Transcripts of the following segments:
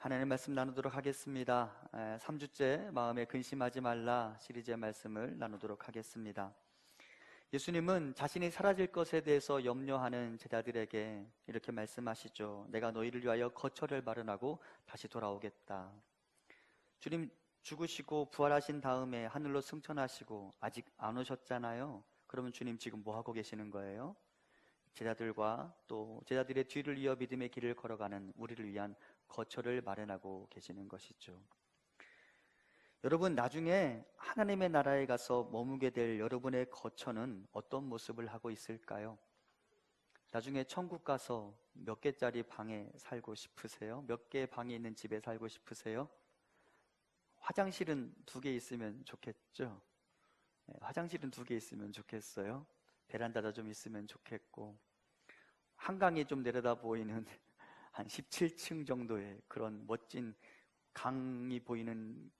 하나님 말씀 나누도록 하겠습니다. 3주째 마음에 근심하지 말라 시리즈의 말씀을 나누도록 하겠습니다. 예수님은 자신이 사라질 것에 대해서 염려하는 제자들에게 이렇게 말씀하시죠. 내가 너희를 위하여 거처를 마련하고 다시 돌아오겠다. 주님 죽으시고 부활하신 다음에 하늘로 승천하시고 아직 안 오셨잖아요. 그러면 주님 지금 뭐 하고 계시는 거예요? 제자들과 또 제자들의 뒤를 이어 믿음의 길을 걸어가는 우리를 위한 거처를 마련하고 계시는 것이죠. 여러분, 나중에 하나님의 나라에 가서 머무게 될 여러분의 거처는 어떤 모습을 하고 있을까요? 나중에 천국 가서 몇 개짜리 방에 살고 싶으세요? 몇 개의 방이 있는 집에 살고 싶으세요? 화장실은 2개 있으면 좋겠죠? 화장실은 2개 있으면 좋겠어요? 베란다도 좀 있으면 좋겠고, 한강이 좀 내려다 보이는 한 17층 정도의 그런 멋진 강이 보이는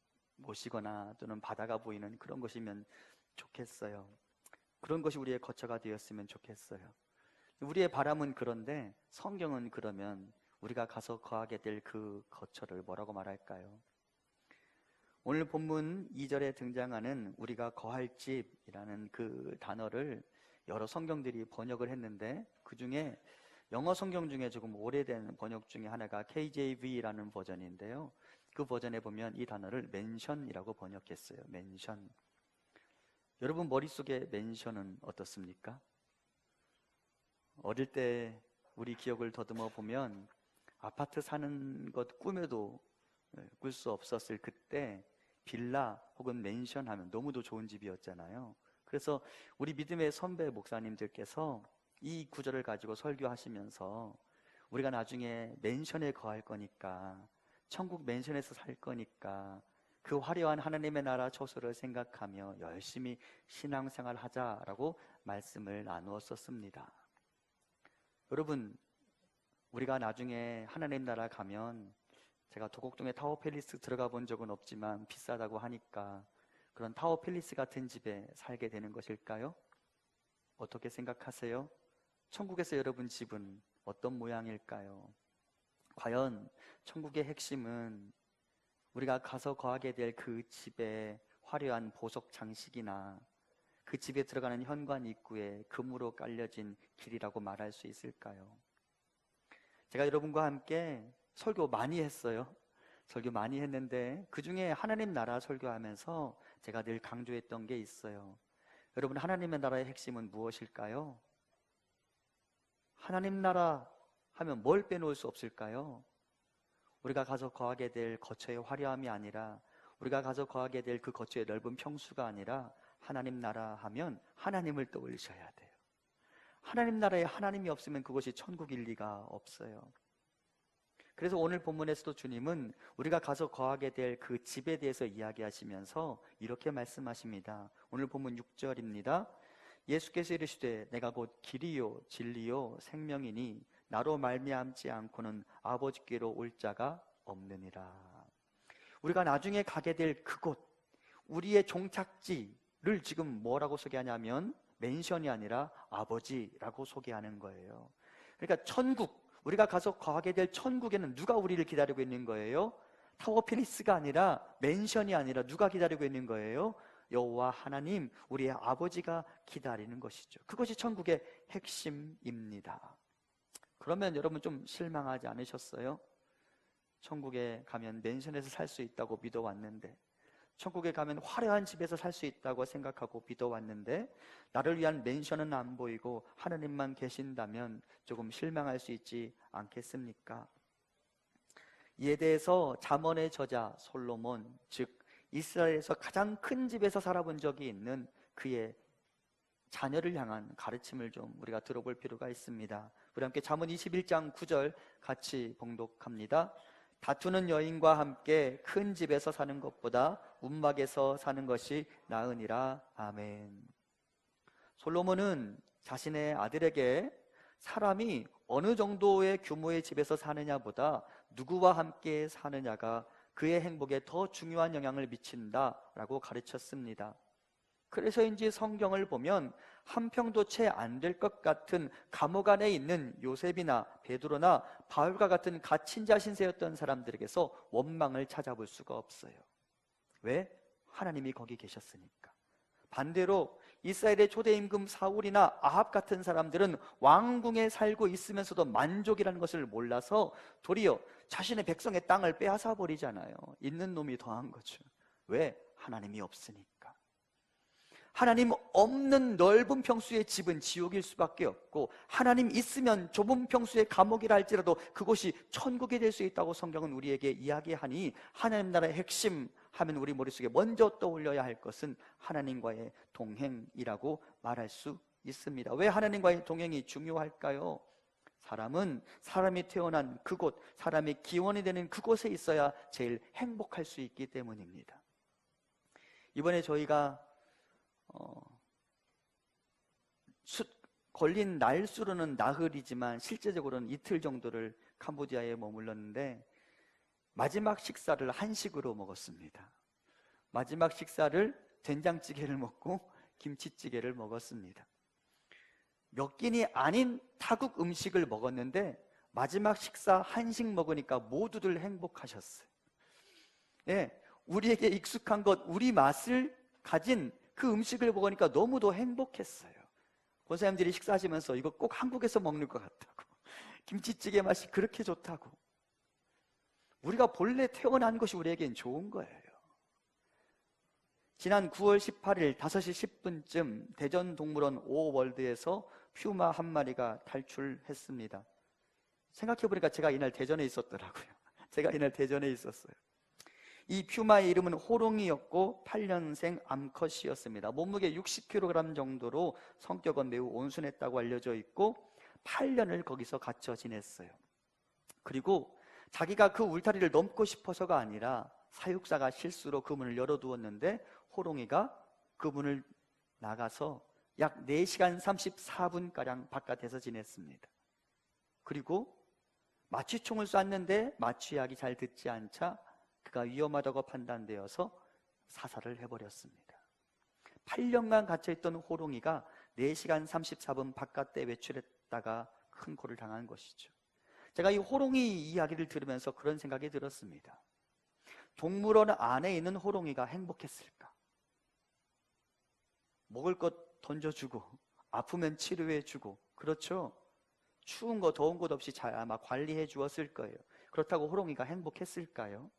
곳이거나 또는 바다가 보이는 그런 곳이면 좋겠어요. 그런 것이 우리의 거처가 되었으면 좋겠어요. 우리의 바람은 그런데 성경은 그러면 우리가 가서 거하게 될 그 거처를 뭐라고 말할까요? 오늘 본문 2절에 등장하는 우리가 거할 집이라는 그 단어를 여러 성경들이 번역을 했는데, 그 중에 영어 성경 중에 조금 오래된 번역 중에 하나가 KJV라는 버전인데요, 그 버전에 보면 이 단어를 맨션이라고 번역했어요. 맨션. 여러분 머릿속에 맨션은 어떻습니까? 어릴 때 우리 기억을 더듬어 보면 아파트 사는 것 꿈에도 꿀 수 없었을 그때 빌라 혹은 맨션 하면 너무도 좋은 집이었잖아요. 그래서 우리 믿음의 선배 목사님들께서 이 구절을 가지고 설교하시면서 우리가 나중에 맨션에 거할 거니까, 천국 맨션에서 살 거니까 그 화려한 하나님의 나라 처소를 생각하며 열심히 신앙생활 하자라고 말씀을 나누었었습니다. 여러분, 우리가 나중에 하나님 나라 가면, 제가 도곡동에 타워팰리스 들어가 본 적은 없지만 비싸다고 하니까 그런 타워팰리스 같은 집에 살게 되는 것일까요? 어떻게 생각하세요? 천국에서 여러분 집은 어떤 모양일까요? 과연 천국의 핵심은 우리가 가서 거하게 될 그 집의 화려한 보석 장식이나 그 집에 들어가는 현관 입구에 금으로 깔려진 길이라고 말할 수 있을까요? 제가 여러분과 함께 설교 많이 했어요. 설교 많이 했는데 그 중에 하나님 나라 설교하면서 제가 늘 강조했던 게 있어요. 여러분, 하나님의 나라의 핵심은 무엇일까요? 하나님 나라 하면 뭘 빼놓을 수 없을까요? 우리가 가서 거하게 될 거처의 화려함이 아니라, 우리가 가서 거하게 될 그 거처의 넓은 평수가 아니라, 하나님 나라 하면 하나님을 떠올리셔야 돼요. 하나님 나라에 하나님이 없으면 그것이 천국일 리가 없어요. 그래서 오늘 본문에서도 주님은 우리가 가서 거하게 될 그 집에 대해서 이야기하시면서 이렇게 말씀하십니다. 오늘 본문 6절입니다. 예수께서 이르시되 내가 곧 길이요 진리요 생명이니 나로 말미암지 않고는 아버지께로 올 자가 없느니라. 우리가 나중에 가게 될 그곳, 우리의 종착지를 지금 뭐라고 소개하냐면 맨션이 아니라 아버지라고 소개하는 거예요. 그러니까 천국, 우리가 가서 거하게 될 천국에는 누가 우리를 기다리고 있는 거예요? 타워팰리스가 아니라, 맨션이 아니라 누가 기다리고 있는 거예요? 여호와 하나님, 우리의 아버지가 기다리는 것이죠. 그것이 천국의 핵심입니다. 그러면 여러분 좀 실망하지 않으셨어요? 천국에 가면 맨션에서 살 수 있다고 믿어왔는데, 천국에 가면 화려한 집에서 살 수 있다고 생각하고 믿어왔는데, 나를 위한 맨션은 안 보이고 하나님만 계신다면 조금 실망할 수 있지 않겠습니까? 이에 대해서 잠언의 저자 솔로몬, 즉 이스라엘에서 가장 큰 집에서 살아본 적이 있는 그의 자녀를 향한 가르침을 좀 우리가 들어볼 필요가 있습니다. 우리 함께 잠언 21장 9절 같이 봉독합니다. 다투는 여인과 함께 큰 집에서 사는 것보다 움막에서 사는 것이 나으니라. 아멘. 솔로몬은 자신의 아들에게 사람이 어느 정도의 규모의 집에서 사느냐보다 누구와 함께 사느냐가 그의 행복에 더 중요한 영향을 미친다라고 가르쳤습니다. 그래서인지 성경을 보면 한 평도 채 안 될 것 같은 감옥 안에 있는 요셉이나 베드로나 바울과 같은 갇힌 자 신세였던 사람들에게서 원망을 찾아볼 수가 없어요. 왜? 하나님이 거기 계셨으니까. 반대로 이스라엘의 초대 임금 사울이나 아합 같은 사람들은 왕궁에 살고 있으면서도 만족이라는 것을 몰라서 도리어 자신의 백성의 땅을 빼앗아 버리잖아요. 있는 놈이 더한 거죠. 왜? 하나님이 없으니까. 하나님 없는 넓은 평수의 집은 지옥일 수밖에 없고, 하나님 있으면 좁은 평수의 감옥이라 할지라도 그곳이 천국이 될 수 있다고 성경은 우리에게 이야기하니, 하나님 나라의 핵심 하면 우리 머릿속에 먼저 떠올려야 할 것은 하나님과의 동행이라고 말할 수 있습니다. 왜 하나님과의 동행이 중요할까요? 사람은 사람이 태어난 그곳, 사람의 기원이 되는 그곳에 있어야 제일 행복할 수 있기 때문입니다. 이번에 저희가 걸린 날수로는 나흘이지만 실제적으로는 이틀 정도를 캄보디아에 머물렀는데, 마지막 식사를 한식으로 먹었습니다. 마지막 식사를 된장찌개를 먹고 김치찌개를 먹었습니다. 몇 끼니 아닌 타국 음식을 먹었는데 마지막 식사 한식 먹으니까 모두들 행복하셨어요. 예, 우리에게 익숙한 것, 우리 맛을 가진 그 음식을 먹으니까 너무도 행복했어요. 권사님들이 식사하시면서 이거 꼭 한국에서 먹는 것 같다고, 김치찌개 맛이 그렇게 좋다고. 우리가 본래 태어난 것이 우리에겐 좋은 거예요. 지난 9월 18일 5시 10분쯤 대전동물원 5월드에서 퓨마 한 마리가 탈출했습니다. 생각해보니까 제가 이날 대전에 있었더라고요. 제가 이날 대전에 있었어요. 이 퓨마의 이름은 호롱이였고 8년생 암컷이었습니다. 몸무게 60kg 정도로 성격은 매우 온순했다고 알려져 있고 8년을 거기서 갇혀 지냈어요. 그리고 자기가 그 울타리를 넘고 싶어서가 아니라 사육사가 실수로 그 문을 열어두었는데 호롱이가 그 문을 나가서 약 4시간 34분가량 바깥에서 지냈습니다. 그리고 마취총을 쐈는데 마취약이 잘 듣지 않자 그가 위험하다고 판단되어서 사살을 해버렸습니다. 8년간 갇혀있던 호롱이가 4시간 34분 바깥에 외출했다가 큰 고를 당한 것이죠. 제가 이 호롱이 이야기를 들으면서 그런 생각이 들었습니다. 동물원 안에 있는 호롱이가 행복했을까? 먹을 것 던져주고 아프면 치료해주고, 그렇죠? 추운 거 더운 것 없이 잘 아마 관리해 주었을 거예요. 그렇다고 호롱이가 행복했을까요?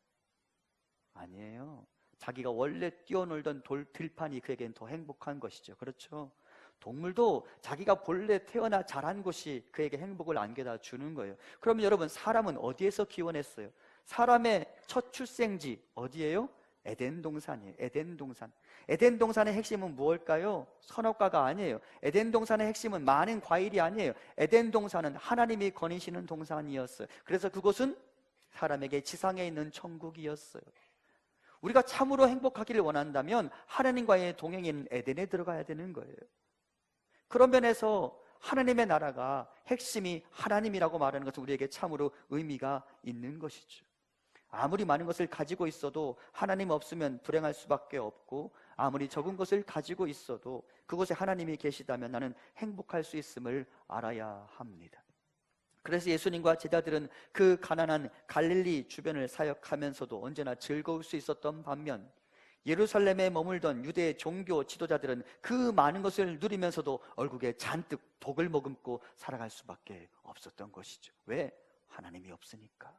아니에요. 자기가 원래 뛰어놀던 들판이 그에겐 더 행복한 것이죠. 그렇죠? 동물도 자기가 본래 태어나 자란 곳이 그에게 행복을 안겨다 주는 거예요. 그러면 여러분, 사람은 어디에서 기원했어요? 사람의 첫 출생지 어디예요? 에덴 동산이에요. 에덴 동산. 에덴 동산의 핵심은 무엇일까요? 선악과가 아니에요. 에덴 동산의 핵심은 많은 과일이 아니에요. 에덴 동산은 하나님이 거니시는 동산이었어요. 그래서 그곳은 사람에게 지상에 있는 천국이었어요. 우리가 참으로 행복하기를 원한다면 하나님과의 동행인 에덴에 들어가야 되는 거예요. 그런 면에서 하나님의 나라가 핵심이 하나님이라고 말하는 것은 우리에게 참으로 의미가 있는 것이죠. 아무리 많은 것을 가지고 있어도 하나님 없으면 불행할 수밖에 없고, 아무리 적은 것을 가지고 있어도 그곳에 하나님이 계시다면 나는 행복할 수 있음을 알아야 합니다. 그래서 예수님과 제자들은 그 가난한 갈릴리 주변을 사역하면서도 언제나 즐거울 수 있었던 반면, 예루살렘에 머물던 유대 종교 지도자들은 그 많은 것을 누리면서도 얼굴에 잔뜩 독을 머금고 살아갈 수밖에 없었던 것이죠. 왜? 하나님이 없으니까.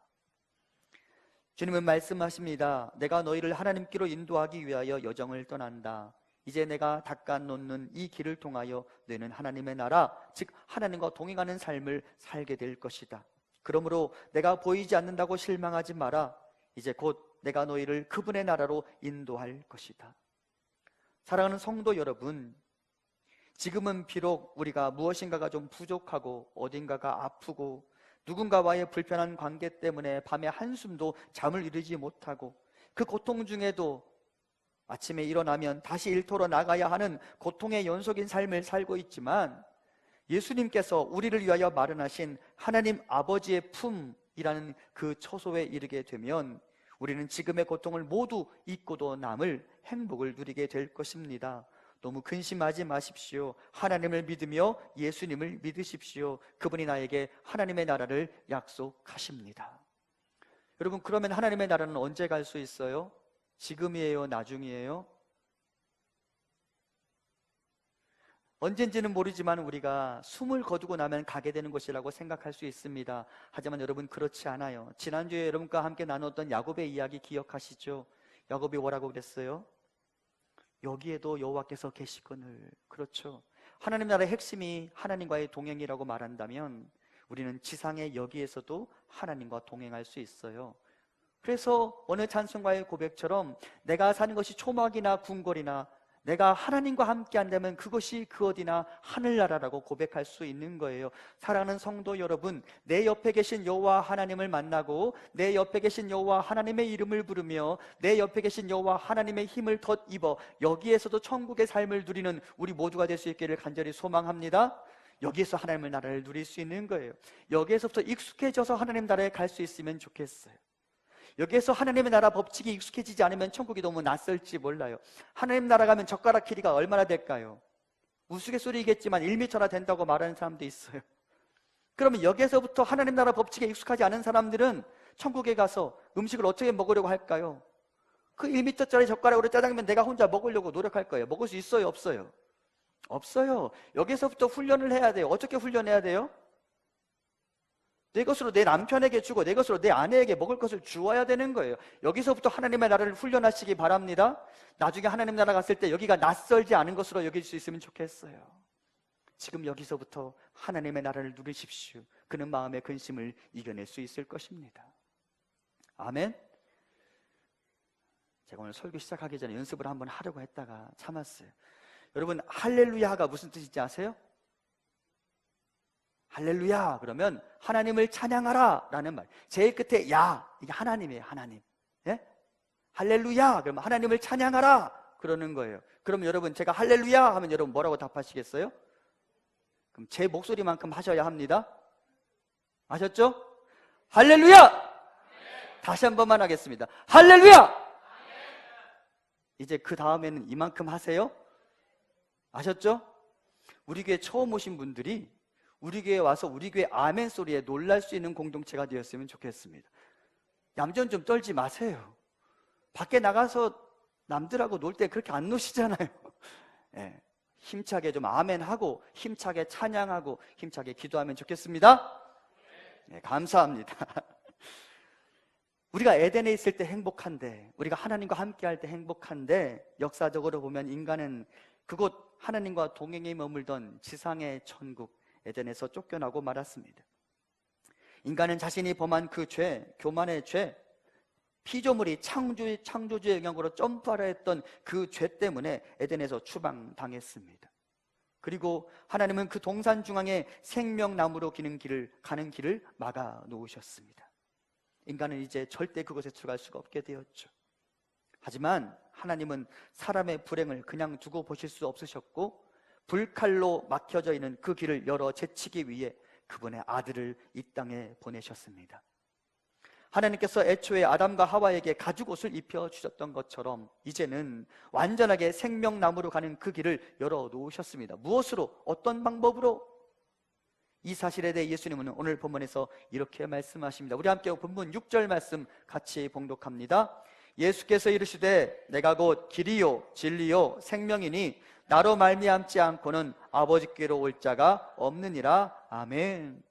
주님은 말씀하십니다. 내가 너희를 하나님께로 인도하기 위하여 여정을 떠난다. 이제 내가 닦아놓는 이 길을 통하여 너희는 하나님의 나라, 즉 하나님과 동행하는 삶을 살게 될 것이다. 그러므로 내가 보이지 않는다고 실망하지 마라. 이제 곧 내가 너희를 그분의 나라로 인도할 것이다. 사랑하는 성도 여러분, 지금은 비록 우리가 무엇인가가 좀 부족하고 어딘가가 아프고 누군가와의 불편한 관계 때문에 밤에 한숨도 잠을 이루지 못하고, 그 고통 중에도 아침에 일어나면 다시 일터로 나가야 하는 고통의 연속인 삶을 살고 있지만, 예수님께서 우리를 위하여 마련하신 하나님 아버지의 품이라는 그 처소에 이르게 되면 우리는 지금의 고통을 모두 잊고도 남을 행복을 누리게 될 것입니다. 너무 근심하지 마십시오. 하나님을 믿으며 예수님을 믿으십시오. 그분이 나에게 하나님의 나라를 약속하십니다. 여러분, 그러면 하나님의 나라는 언제 갈 수 있어요? 지금이에요? 나중이에요? 언젠지는 모르지만 우리가 숨을 거두고 나면 가게 되는 것이라고 생각할 수 있습니다. 하지만 여러분, 그렇지 않아요. 지난주에 여러분과 함께 나눴던 야곱의 이야기 기억하시죠? 야곱이 뭐라고 그랬어요? 여기에도 여호와께서 계시거늘. 그렇죠. 하나님 나라의 핵심이 하나님과의 동행이라고 말한다면 우리는 지상의 여기에서도 하나님과 동행할 수 있어요. 그래서 어느 찬송가의 고백처럼 내가 사는 것이 초막이나 궁궐이나 내가 하나님과 함께 한다면 그것이 그 어디나 하늘나라라고 고백할 수 있는 거예요. 사랑하는 성도 여러분, 내 옆에 계신 여호와 하나님을 만나고 내 옆에 계신 여호와 하나님의 이름을 부르며 내 옆에 계신 여호와 하나님의 힘을 덧입어 여기에서도 천국의 삶을 누리는 우리 모두가 될 수 있기를 간절히 소망합니다. 여기에서 하나님의 나라를 누릴 수 있는 거예요. 여기에서부터 익숙해져서 하나님 나라에 갈 수 있으면 좋겠어요. 여기에서 하나님의 나라 법칙이 익숙해지지 않으면 천국이 너무 낯설지 몰라요. 하나님 나라 가면 젓가락 길이가 얼마나 될까요? 우스갯소리이겠지만 1m나 된다고 말하는 사람도 있어요. 그러면 여기에서부터 하나님 나라 법칙에 익숙하지 않은 사람들은 천국에 가서 음식을 어떻게 먹으려고 할까요? 그 1m짜리 젓가락으로 짜장면 내가 혼자 먹으려고 노력할 거예요. 먹을 수 있어요? 없어요? 없어요. 여기서부터 훈련을 해야 돼요. 어떻게 훈련해야 돼요? 내 것으로 내 남편에게 주고 내 것으로 내 아내에게 먹을 것을 주어야 되는 거예요. 여기서부터 하나님의 나라를 훈련하시기 바랍니다. 나중에 하나님 나라 갔을 때 여기가 낯설지 않은 것으로 여길 수 있으면 좋겠어요. 지금 여기서부터 하나님의 나라를 누리십시오. 그는 마음의 근심을 이겨낼 수 있을 것입니다. 아멘. 제가 오늘 설교 시작하기 전에 연습을 한번 하려고 했다가 참았어요. 여러분, 할렐루야가 무슨 뜻인지 아세요? 할렐루야 그러면 하나님을 찬양하라 라는 말. 제일 끝에 야, 이게 하나님이에요. 하나님. 예? 할렐루야 그러면 하나님을 찬양하라 그러는 거예요. 그럼 여러분, 제가 할렐루야 하면 여러분 뭐라고 답하시겠어요? 그럼 제 목소리만큼 하셔야 합니다. 아셨죠? 할렐루야! 다시 한 번만 하겠습니다. 할렐루야! 이제 그 다음에는 이만큼 하세요. 아셨죠? 우리 교회 처음 오신 분들이 우리 교회에 와서 우리 교회 아멘 소리에 놀랄 수 있는 공동체가 되었으면 좋겠습니다. 얌전 좀 떨지 마세요. 밖에 나가서 남들하고 놀 때 그렇게 안 노시잖아요. 네, 힘차게 좀 아멘하고 힘차게 찬양하고 힘차게 기도하면 좋겠습니다. 네, 감사합니다. 우리가 에덴에 있을 때 행복한데, 우리가 하나님과 함께 할 때 행복한데, 역사적으로 보면 인간은 그곳 하나님과 동행에 머물던 지상의 천국 에덴에서 쫓겨나고 말았습니다. 인간은 자신이 범한 그 죄, 교만의 죄, 피조물이 창조주의 영향으로 점프하려 했던 그 죄 때문에 에덴에서 추방당했습니다. 그리고 하나님은 그 동산 중앙에 생명나무로 가는 길을 막아 놓으셨습니다. 인간은 이제 절대 그곳에 들어갈 수가 없게 되었죠. 하지만 하나님은 사람의 불행을 그냥 두고 보실 수 없으셨고 불칼로 막혀져 있는 그 길을 열어 제치기 위해 그분의 아들을 이 땅에 보내셨습니다. 하나님께서 애초에 아담과 하와에게 가죽옷을 입혀주셨던 것처럼 이제는 완전하게 생명나무로 가는 그 길을 열어놓으셨습니다. 무엇으로? 어떤 방법으로? 이 사실에 대해 예수님은 오늘 본문에서 이렇게 말씀하십니다. 우리 함께 본문 6절 말씀 같이 봉독합니다. 예수께서 이르시되 내가 곧 길이요 진리요 생명이니 나로 말미암지 않고는 아버지께로 올 자가 없느니라. 아멘.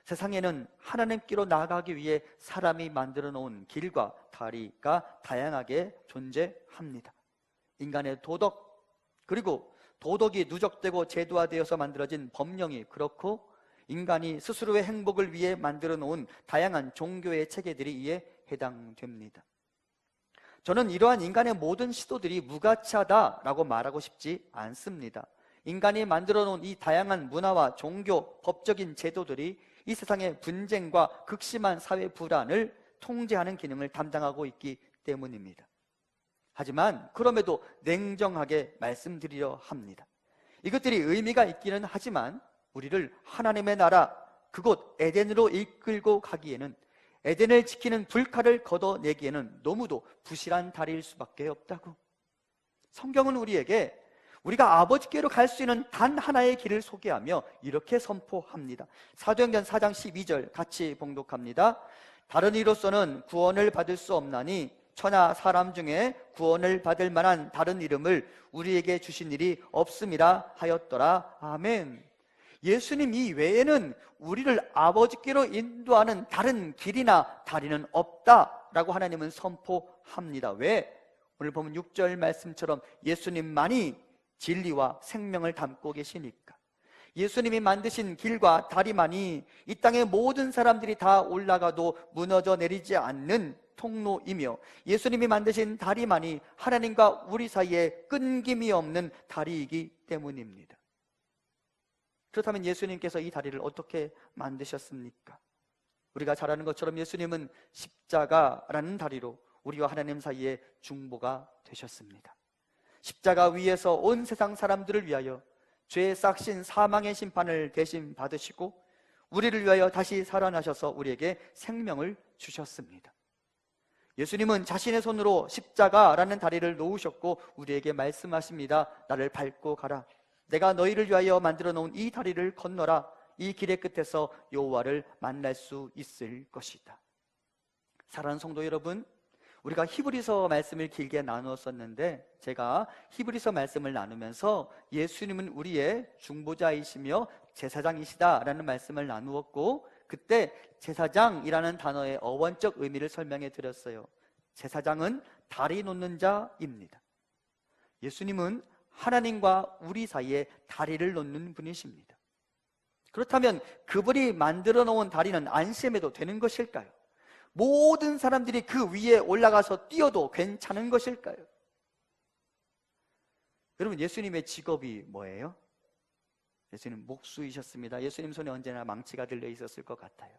세상에는 하나님께로 나아가기 위해 사람이 만들어 놓은 길과 다리가 다양하게 존재합니다. 인간의 도덕, 그리고 도덕이 누적되고 제도화되어서 만들어진 법령이 그렇고, 인간이 스스로의 행복을 위해 만들어 놓은 다양한 종교의 체계들이 이에 해당됩니다. 저는 이러한 인간의 모든 시도들이 무가치하다라고 말하고 싶지 않습니다. 인간이 만들어 놓은 이 다양한 문화와 종교, 법적인 제도들이 이 세상의 분쟁과 극심한 사회 불안을 통제하는 기능을 담당하고 있기 때문입니다. 하지만 그럼에도 냉정하게 말씀드리려 합니다. 이것들이 의미가 있기는 하지만 우리를 하나님의 나라, 그곳 에덴으로 이끌고 가기에는, 에덴을 지키는 불칼을 걷어내기에는 너무도 부실한 다리일 수밖에 없다고. 성경은 우리에게 우리가 아버지께로 갈 수 있는 단 하나의 길을 소개하며 이렇게 선포합니다. 사도행전 4장 12절 같이 봉독합니다. 다른 이로서는 구원을 받을 수 없나니 천하 사람 중에 구원을 받을 만한 다른 이름을 우리에게 주신 일이 없음이라 하였더라. 아멘. 예수님 이외에는 우리를 아버지께로 인도하는 다른 길이나 다리는 없다라고 하나님은 선포합니다. 왜? 오늘 보면 6절 말씀처럼 예수님만이 진리와 생명을 담고 계시니까. 예수님이 만드신 길과 다리만이 이 땅의 모든 사람들이 다 올라가도 무너져 내리지 않는 통로이며, 예수님이 만드신 다리만이 하나님과 우리 사이에 끊김이 없는 다리이기 때문입니다. 그렇다면 예수님께서 이 다리를 어떻게 만드셨습니까? 우리가 잘 아는 것처럼 예수님은 십자가라는 다리로 우리와 하나님 사이에 중보가 되셨습니다. 십자가 위에서 온 세상 사람들을 위하여 죄의 싹신 사망의 심판을 대신 받으시고 우리를 위하여 다시 살아나셔서 우리에게 생명을 주셨습니다. 예수님은 자신의 손으로 십자가라는 다리를 놓으셨고 우리에게 말씀하십니다. 나를 밟고 가라. 내가 너희를 위하여 만들어 놓은 이 다리를 건너라. 이 길의 끝에서 여호와를 만날 수 있을 것이다. 사랑하는 성도 여러분, 우리가 히브리서 말씀을 길게 나누었었는데, 제가 히브리서 말씀을 나누면서 예수님은 우리의 중보자이시며 제사장이시다라는 말씀을 나누었고, 그때 제사장이라는 단어의 어원적 의미를 설명해 드렸어요. 제사장은 다리 놓는 자입니다. 예수님은 하나님과 우리 사이에 다리를 놓는 분이십니다. 그렇다면 그분이 만들어 놓은 다리는 안심해도 되는 것일까요? 모든 사람들이 그 위에 올라가서 뛰어도 괜찮은 것일까요? 여러분, 예수님의 직업이 뭐예요? 예수님 목수이셨습니다. 예수님 손에 언제나 망치가 들려 있었을 것 같아요.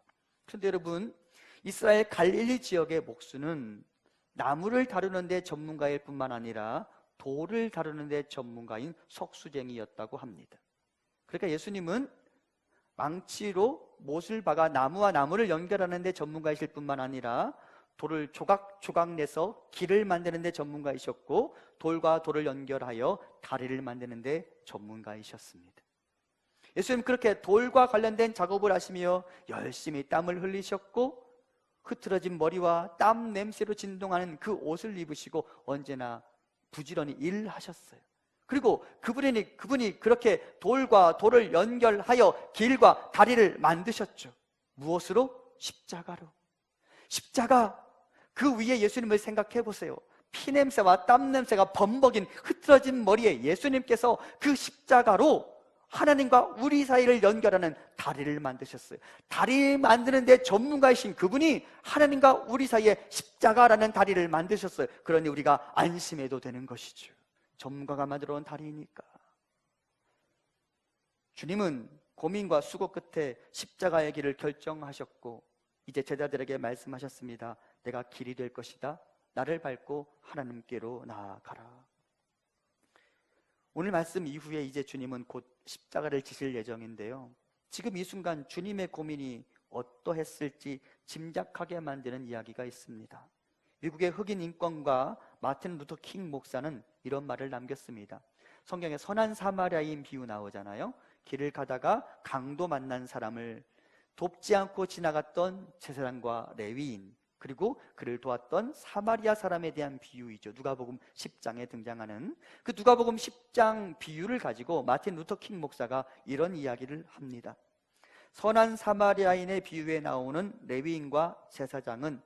그런데 여러분, 이스라엘 갈릴리 지역의 목수는 나무를 다루는 데 전문가일 뿐만 아니라 돌을 다루는 데 전문가인 석수쟁이였다고 합니다. 그러니까 예수님은 망치로 못을 박아 나무와 나무를 연결하는 데 전문가이실 뿐만 아니라 돌을 조각조각 내서 길을 만드는 데 전문가이셨고, 돌과 돌을 연결하여 다리를 만드는 데 전문가이셨습니다. 예수님 그렇게 돌과 관련된 작업을 하시며 열심히 땀을 흘리셨고, 흐트러진 머리와 땀 냄새로 진동하는 그 옷을 입으시고 언제나 부지런히 일하셨어요. 그리고 그분이 그렇게 돌과 돌을 연결하여 길과 다리를 만드셨죠. 무엇으로? 십자가로. 십자가, 그 위에 예수님을 생각해 보세요. 피냄새와 땀냄새가 범벅인 흐트러진 머리에 예수님께서 그 십자가로 하나님과 우리 사이를 연결하는 다리를 만드셨어요. 다리 만드는 데 전문가이신 그분이 하나님과 우리 사이에 십자가라는 다리를 만드셨어요. 그러니 우리가 안심해도 되는 것이죠. 전문가가 만들어 온 다리이니까. 주님은 고민과 수고 끝에 십자가의 길을 결정하셨고 이제 제자들에게 말씀하셨습니다. 내가 길이 될 것이다. 나를 밟고 하나님께로 나아가라. 오늘 말씀 이후에 이제 주님은 곧 십자가를 지실 예정인데요, 지금 이 순간 주님의 고민이 어떠했을지 짐작하게 만드는 이야기가 있습니다. 미국의 흑인 인권가 마틴 루터 킹 목사는 이런 말을 남겼습니다. 성경에 선한 사마리아인 비유 나오잖아요. 길을 가다가 강도 만난 사람을 돕지 않고 지나갔던 제사장과 레위인, 그리고 그를 도왔던 사마리아 사람에 대한 비유이죠. 누가복음 10장에 등장하는 그 누가복음 10장 비유를 가지고 마틴 루터 킹 목사가 이런 이야기를 합니다. 선한 사마리아인의 비유에 나오는 레위인과 제사장은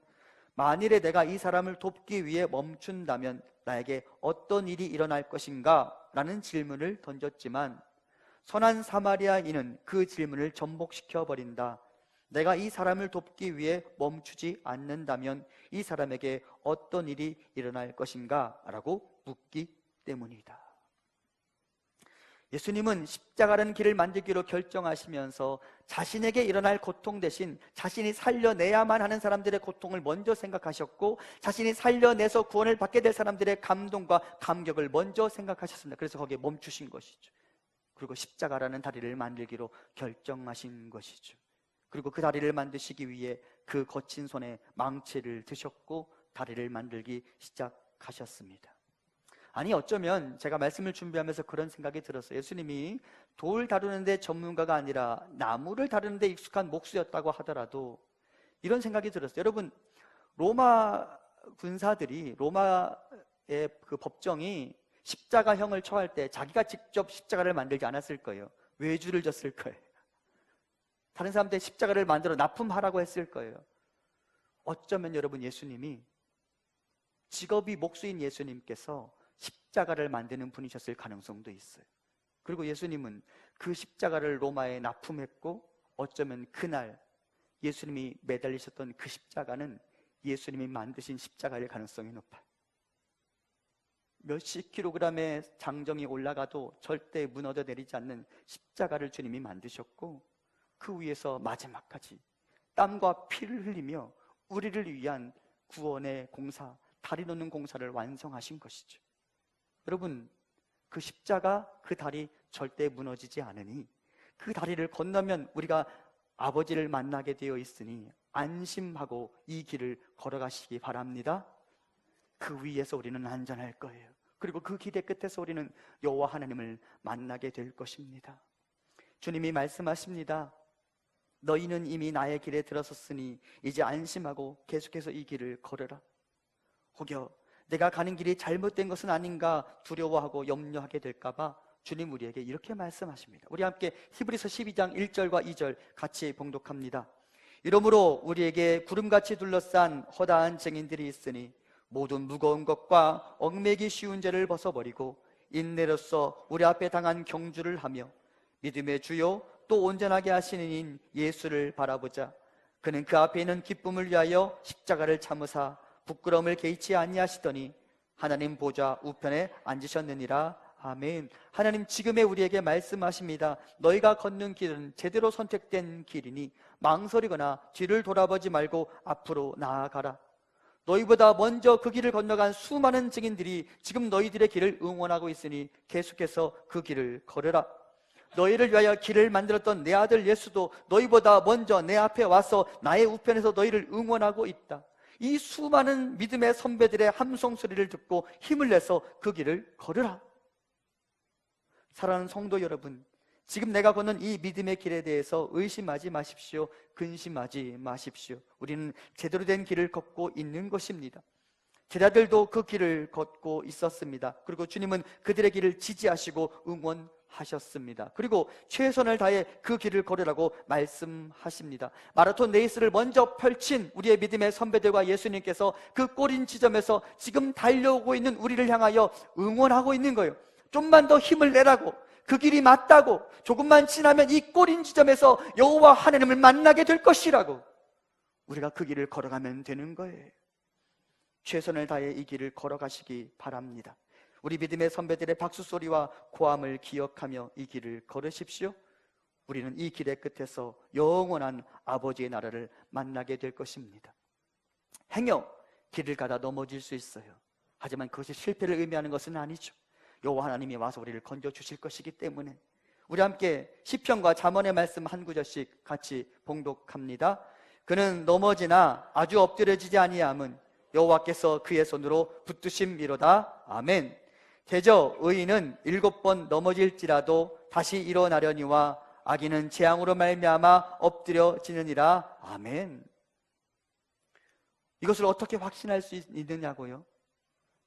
만일에 내가 이 사람을 돕기 위해 멈춘다면 나에게 어떤 일이 일어날 것인가? 라는 질문을 던졌지만 선한 사마리아인은 그 질문을 전복시켜 버린다. 내가 이 사람을 돕기 위해 멈추지 않는다면 이 사람에게 어떤 일이 일어날 것인가? 라고 묻기 때문이다. 예수님은 십자가라는 길을 만들기로 결정하시면서 자신에게 일어날 고통 대신 자신이 살려내야만 하는 사람들의 고통을 먼저 생각하셨고, 자신이 살려내서 구원을 받게 될 사람들의 감동과 감격을 먼저 생각하셨습니다. 그래서 거기에 멈추신 것이죠. 그리고 십자가라는 다리를 만들기로 결정하신 것이죠. 그리고 그 다리를 만드시기 위해 그 거친 손에 망치를 드셨고 다리를 만들기 시작하셨습니다. 아니, 어쩌면 제가 말씀을 준비하면서 그런 생각이 들었어요. 예수님이 돌 다루는데 전문가가 아니라 나무를 다루는데 익숙한 목수였다고 하더라도 이런 생각이 들었어요. 여러분, 로마 군사들이, 로마의 그 법정이 십자가형을 처할 때 자기가 직접 십자가를 만들지 않았을 거예요. 외주를 줬을 거예요. 다른 사람한테 십자가를 만들어 납품하라고 했을 거예요. 어쩌면 여러분, 예수님이, 직업이 목수인 예수님께서 십자가를 만드는 분이셨을 가능성도 있어요. 그리고 예수님은 그 십자가를 로마에 납품했고, 어쩌면 그날 예수님이 매달리셨던 그 십자가는 예수님이 만드신 십자가일 가능성이 높아요. 몇십 킬로그램의 장정이 올라가도 절대 무너져 내리지 않는 십자가를 주님이 만드셨고, 그 위에서 마지막까지 땀과 피를 흘리며 우리를 위한 구원의 공사, 다리 놓는 공사를 완성하신 것이죠. 여러분, 그 십자가, 그 다리 절대 무너지지 않으니 그 다리를 건너면 우리가 아버지를 만나게 되어 있으니 안심하고 이 길을 걸어가시기 바랍니다. 그 위에서 우리는 안전할 거예요. 그리고 그 길의 끝에서 우리는 여호와 하나님을 만나게 될 것입니다. 주님이 말씀하십니다. 너희는 이미 나의 길에 들어섰으니 이제 안심하고 계속해서 이 길을 걸으라. 혹여 내가 가는 길이 잘못된 것은 아닌가 두려워하고 염려하게 될까봐 주님 우리에게 이렇게 말씀하십니다. 우리 함께 히브리서 12장 1절과 2절 같이 봉독합니다. 이러므로 우리에게 구름같이 둘러싼 허다한 증인들이 있으니 모든 무거운 것과 얽매기 쉬운 죄를 벗어버리고 인내로써 우리 앞에 당한 경주를 하며 믿음의 주요 또 온전하게 하시는 인 예수를 바라보자. 그는 그 앞에 있는 기쁨을 위하여 십자가를 참으사 부끄러움을 개의치 아니하시더니 하나님 보좌 우편에 앉으셨느니라. 아멘. 하나님 지금의 우리에게 말씀하십니다. 너희가 걷는 길은 제대로 선택된 길이니 망설이거나 뒤를 돌아보지 말고 앞으로 나아가라. 너희보다 먼저 그 길을 건너간 수많은 증인들이 지금 너희들의 길을 응원하고 있으니 계속해서 그 길을 걸으라. 너희를 위하여 길을 만들었던 내 아들 예수도 너희보다 먼저 내 앞에 와서 나의 우편에서 너희를 응원하고 있다. 이 수많은 믿음의 선배들의 함성 소리를 듣고 힘을 내서 그 길을 걸으라. 사랑하는 성도 여러분, 지금 내가 걷는 이 믿음의 길에 대해서 의심하지 마십시오. 근심하지 마십시오. 우리는 제대로 된 길을 걷고 있는 것입니다. 제자들도 그 길을 걷고 있었습니다. 그리고 주님은 그들의 길을 지지하시고 응원하셨습니다. 그리고 최선을 다해 그 길을 걸으라고 말씀하십니다. 마라톤 레이스를 먼저 펼친 우리의 믿음의 선배들과 예수님께서 그 꼬린 지점에서 지금 달려오고 있는 우리를 향하여 응원하고 있는 거예요. 좀만 더 힘을 내라고, 그 길이 맞다고, 조금만 지나면 이 꼬린 지점에서 여호와 하나님을 만나게 될 것이라고, 우리가 그 길을 걸어가면 되는 거예요. 최선을 다해 이 길을 걸어가시기 바랍니다. 우리 믿음의 선배들의 박수소리와 고함을 기억하며 이 길을 걸으십시오. 우리는 이 길의 끝에서 영원한 아버지의 나라를 만나게 될 것입니다. 행여 길을 가다 넘어질 수 있어요. 하지만 그것이 실패를 의미하는 것은 아니죠. 여호와 하나님이 와서 우리를 건져주실 것이기 때문에 우리 함께 시편과 잠언의 말씀 한 구절씩 같이 봉독합니다. 그는 넘어지나 아주 엎드려지지 아니함은 여호와께서 그의 손으로 붙드심이로다. 아멘. 대저 의인은 7번 넘어질지라도 다시 일어나려니와 악인은 재앙으로 말미암아 엎드려지느니라. 아멘. 이것을 어떻게 확신할 수 있느냐고요?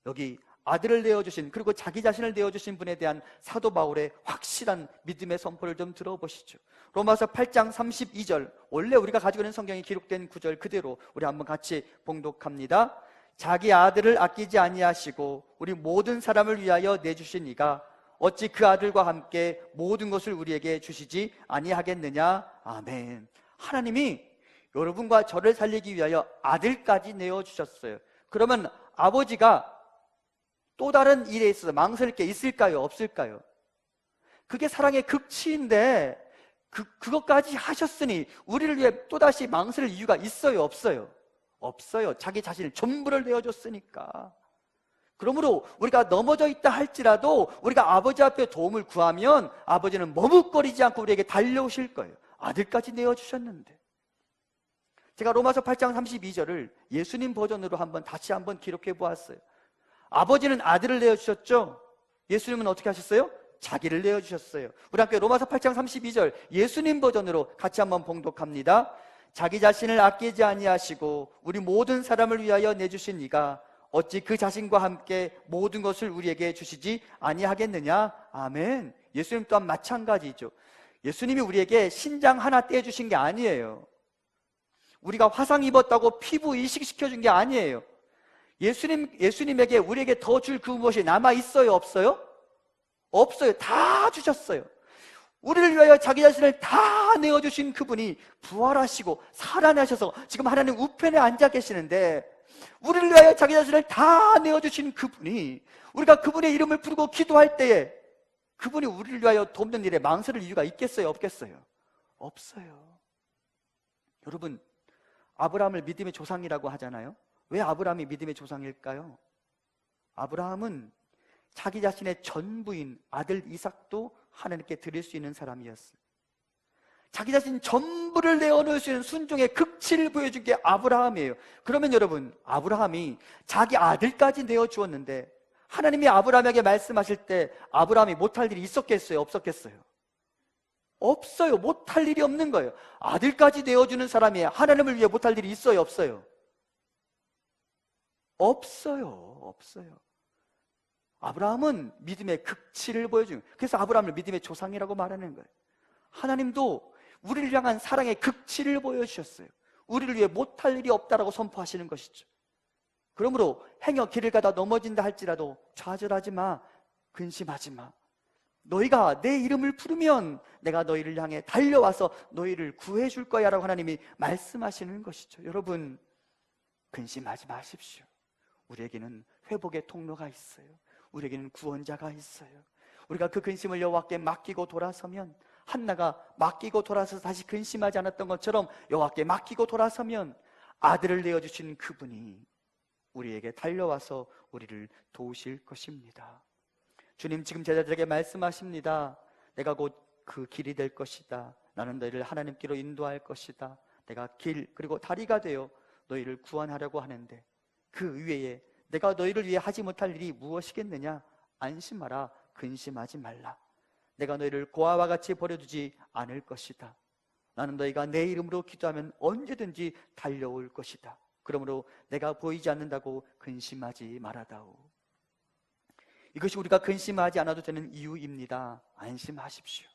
여기 아들을 내어주신, 그리고 자기 자신을 내어주신 분에 대한 사도 바울의 확실한 믿음의 선포를 좀 들어보시죠. 로마서 8장 32절, 원래 우리가 가지고 있는 성경에 기록된 구절 그대로 우리 한번 같이 봉독합니다. 자기 아들을 아끼지 아니하시고 우리 모든 사람을 위하여 내주신 이가 어찌 그 아들과 함께 모든 것을 우리에게 주시지 아니하겠느냐. 아멘. 하나님이 여러분과 저를 살리기 위하여 아들까지 내어주셨어요. 그러면 아버지가 또 다른 일에 있어서 망설일 게 있을까요? 없을까요? 그게 사랑의 극치인데 그것까지 하셨으니 우리를 위해 또다시 망설일 이유가 있어요? 없어요? 없어요. 자기 자신을 전부를 내어줬으니까. 그러므로 우리가 넘어져 있다 할지라도 우리가 아버지 앞에 도움을 구하면 아버지는 머뭇거리지 않고 우리에게 달려오실 거예요. 아들까지 내어주셨는데. 제가 로마서 8장 32절을 예수님 버전으로 다시 한번 기록해 보았어요. 아버지는 아들을 내어주셨죠? 예수님은 어떻게 하셨어요? 자기를 내어주셨어요. 우리 함께 로마서 8장 32절 예수님 버전으로 같이 한번 봉독합니다. 자기 자신을 아끼지 아니하시고 우리 모든 사람을 위하여 내주신 이가 어찌 그 자신과 함께 모든 것을 우리에게 주시지 아니하겠느냐? 아멘. 예수님 또한 마찬가지죠. 예수님이 우리에게 신장 하나 떼주신 게 아니에요. 우리가 화상 입었다고 피부 이식시켜준 게 아니에요. 예수님에게 우리에게 더 줄 그 무엇이 남아 있어요? 없어요? 없어요. 다 주셨어요. 우리를 위하여 자기 자신을 다 내어주신 그분이 부활하시고 살아나셔서 지금 하나님 우편에 앉아 계시는데, 우리를 위하여 자기 자신을 다 내어주신 그분이, 우리가 그분의 이름을 부르고 기도할 때에 그분이 우리를 위하여 돕는 일에 망설일 이유가 있겠어요? 없겠어요? 없어요. 여러분, 아브라함을 믿음의 조상이라고 하잖아요. 왜 아브라함이 믿음의 조상일까요? 아브라함은 자기 자신의 전부인 아들 이삭도 하나님께 드릴 수 있는 사람이었어요. 자기 자신 전부를 내어놓을 수 있는 순종의 극치를 보여준 게 아브라함이에요. 그러면 여러분, 아브라함이 자기 아들까지 내어주었는데 하나님이 아브라함에게 말씀하실 때 아브라함이 못할 일이 있었겠어요? 없었겠어요? 없어요. 못할 일이 없는 거예요. 아들까지 내어주는 사람이 하나님을 위해 못할 일이 있어요? 없어요? 없어요. 없어요. 아브라함은 믿음의 극치를 보여줘요. 그래서 아브라함을 믿음의 조상이라고 말하는 거예요. 하나님도 우리를 향한 사랑의 극치를 보여주셨어요. 우리를 위해 못할 일이 없다라고 선포하시는 것이죠. 그러므로 행여 길을 가다 넘어진다 할지라도 좌절하지 마, 근심하지 마. 너희가 내 이름을 부르면 내가 너희를 향해 달려와서 너희를 구해줄 거야 라고 하나님이 말씀하시는 것이죠. 여러분, 근심하지 마십시오. 우리에게는 회복의 통로가 있어요. 우리에게는 구원자가 있어요. 우리가 그 근심을 여호와께 맡기고 돌아서면, 한나가 맡기고 돌아서서 다시 근심하지 않았던 것처럼 여호와께 맡기고 돌아서면 아들을 내어주신 그분이 우리에게 달려와서 우리를 도우실 것입니다. 주님 지금 제자들에게 말씀하십니다. 내가 곧 그 길이 될 것이다. 나는 너희를 하나님께로 인도할 것이다. 내가 길 그리고 다리가 되어 너희를 구원하려고 하는데 그 위에 내가 너희를 위해 하지 못할 일이 무엇이겠느냐? 안심하라, 근심하지 말라. 내가 너희를 고아와 같이 버려두지 않을 것이다. 나는 너희가 내 이름으로 기도하면 언제든지 달려올 것이다. 그러므로 내가 보이지 않는다고 근심하지 말아다오. 이것이 우리가 근심하지 않아도 되는 이유입니다. 안심하십시오.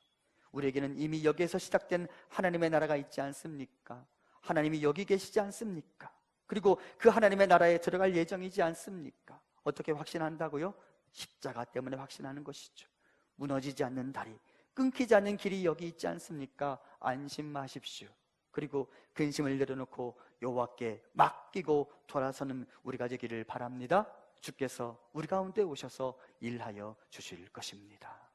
우리에게는 이미 여기에서 시작된 하나님의 나라가 있지 않습니까? 하나님이 여기 계시지 않습니까? 그리고 그 하나님의 나라에 들어갈 예정이지 않습니까? 어떻게 확신한다고요? 십자가 때문에 확신하는 것이죠. 무너지지 않는 다리, 끊기지 않는 길이 여기 있지 않습니까? 안심하십시오. 그리고 근심을 내려놓고 여호와께 맡기고 돌아서는 우리가 되기를 바랍니다. 주께서 우리 가운데 오셔서 일하여 주실 것입니다.